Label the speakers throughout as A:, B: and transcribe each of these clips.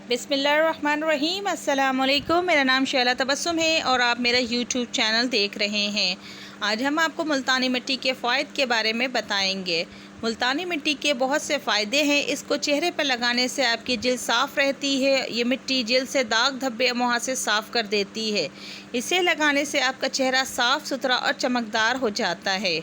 A: बिस्मिल्लाहिर्रहमानिर्रहीम। अस्सलाम वालेकुम। मेरा नाम शैला तबस्सुम है और आप मेरा यूट्यूब चैनल देख रहे हैं। आज हम आपको मुल्तानी मिट्टी के फ़ायद के बारे में बताएंगे। मुल्तानी मिट्टी के बहुत से फ़ायदे हैं। इसको चेहरे पर लगाने से आपकी जिल्द साफ़ रहती है। ये मिट्टी जिल्द से दाग धब्बे मुहासे साफ़ कर देती है। इसे लगाने से आपका चेहरा साफ़ सुथरा और चमकदार हो जाता है।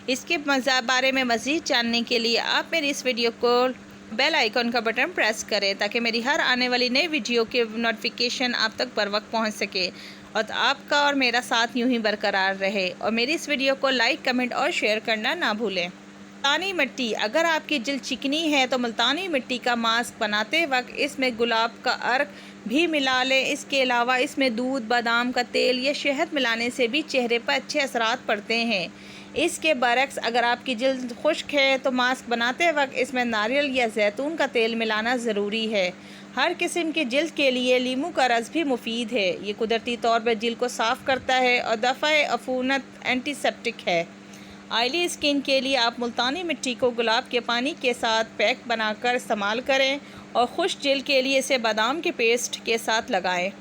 A: इसके बारे में मज़ीद जानने के लिए आप मेरी इस वीडियो को बेल आइकॉन का बटन प्रेस करें ताकि मेरी हर आने वाली नई वीडियो के नोटिफिकेशन आप तक बर वक्त पहुँच सके और आपका और मेरा साथ यूं ही बरकरार रहे। और मेरी इस वीडियो को लाइक, कमेंट और शेयर करना ना भूलें। मुल्तानी मिट्टी, अगर आपकी जिल्द चिकनी है तो मुल्तानी मिट्टी का मास्क बनाते वक्त इसमें गुलाब का अर्क भी मिला लें। इसके अलावा इसमें दूध, बादाम का तेल या शहद मिलाने से भी चेहरे पर अच्छे असरात पड़ते हैं। इसके बरक्स अगर आपकी जिल्द खुश्क है तो मास्क बनाते वक्त इसमें नारियल या जैतून का तेल मिलाना ज़रूरी है। हर किस्म की जिल्द के लिए लीमू का रस भी मुफीद है। ये कुदरती तौर पर जिल्द को साफ़ करता है और दफ़ा अफूनत एंटीसेप्टिक है। ऑयली स्किन के लिए आप मुल्तानी मिट्टी को गुलाब के पानी के साथ पैक बनाकर इस्तेमाल करें और खुश्क जिल्द के लिए इसे बादाम के पेस्ट के साथ लगाएं।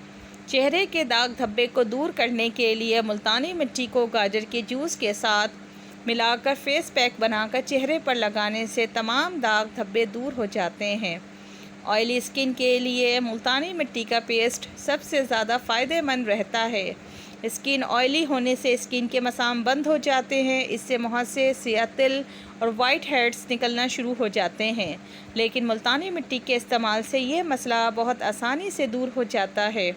A: चेहरे के दाग धब्बे को दूर करने के लिए मुल्तानी मिट्टी को गाजर के जूस के साथ मिलाकर फेस पैक बनाकर चेहरे पर लगाने से तमाम दाग धब्बे दूर हो जाते हैं। ऑयली स्किन के लिए मुल्तानी मिट्टी का पेस्ट सबसे ज़्यादा फ़ायदेमंद रहता है। स्किन ऑयली होने से स्किन के मसाम बंद हो जाते हैं। इससे मुहासे, सियातिल और वाइट हेड्स निकलना शुरू हो जाते हैं। लेकिन मुल्तानी मिट्टी के इस्तेमाल से ये मसला बहुत आसानी से दूर हो जाता है।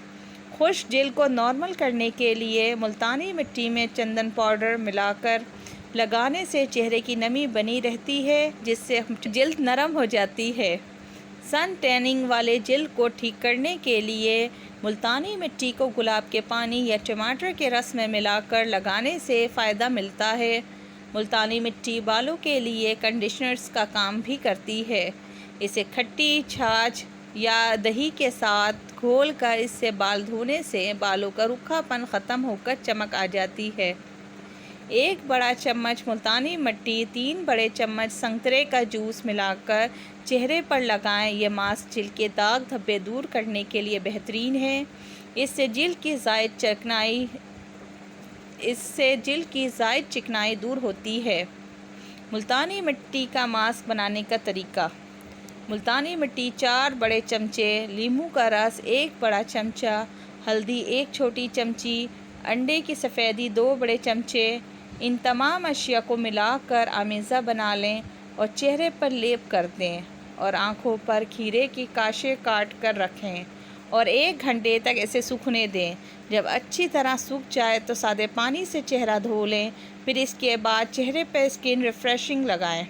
A: खुश्क जिल्द को नॉर्मल करने के लिए मुल्तानी मिट्टी में चंदन पाउडर मिलाकर लगाने से चेहरे की नमी बनी रहती है, जिससे जिल्द नरम हो जाती है। सन टैनिंग वाले जिल्द को ठीक करने के लिए मुल्तानी मिट्टी को गुलाब के पानी या टमाटर के रस में मिलाकर लगाने से फ़ायदा मिलता है। मुल्तानी मिट्टी बालों के लिए कंडीशनर्स का काम भी करती है। इसे खट्टी छाछ या दही के साथ घोल कर इससे बाल धोने से बालों का रूखापन ख़त्म होकर चमक आ जाती है। 1 बड़ा चम्मच मुल्तानी मिट्टी 3 बड़े चम्मच संतरे का जूस मिलाकर चेहरे पर लगाएं। यह मास्क जिल्द के दाग धब्बे दूर करने के लिए बेहतरीन है। इससे जिल्द की ज़ायद चिकनाई दूर होती है। मुल्तानी मिट्टी का मास्क बनाने का तरीका। मुल्तानी मिट्टी 4 बड़े चमचे, लीमू का रस 1 बड़ा चमचा, हल्दी 1 छोटी चमची, अंडे की सफ़ेदी 2 बड़े चमचे। इन तमाम अशिया को मिलाकर आमेज़ा बना लें और चेहरे पर लेप कर दें और आँखों पर खीरे की काशे काट कर रखें और 1 घंटे तक इसे सूखने दें। जब अच्छी तरह सूख जाए तो सादे पानी से चेहरा धो लें। फिर इसके बाद चेहरे पर स्किन रिफ़्रेशिंग लगाएं।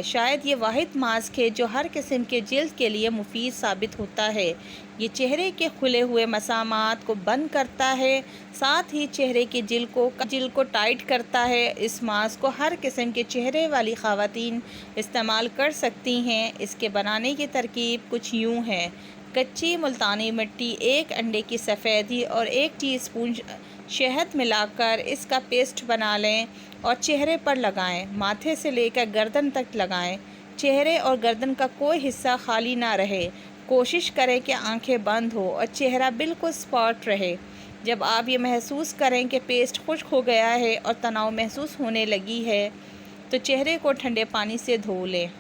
A: शायद ये वाहिद मास्क है जो हर किस्म के जिल्द के लिए मुफीद साबित होता है। ये चेहरे के खुले हुए मसामात को बंद करता है, साथ ही चेहरे की जिल्द को टाइट करता है। इस मास्क को हर किस्म के चेहरे वाली ख़वातीन इस्तेमाल कर सकती हैं। इसके बनाने की तरकीब कुछ यूँ है। कच्ची मुल्तानी मिट्टी, 1 अंडे की सफ़ेदी और 1 टीस्पून शहद मिलाकर इसका पेस्ट बना लें और चेहरे पर लगाएं। माथे से लेकर गर्दन तक लगाएं। चेहरे और गर्दन का कोई हिस्सा खाली ना रहे। कोशिश करें कि आंखें बंद हो और चेहरा बिल्कुल स्पॉट रहे। जब आप ये महसूस करें कि पेस्ट खुश्क हो गया है और तनाव महसूस होने लगी है तो चेहरे को ठंडे पानी से धो लें।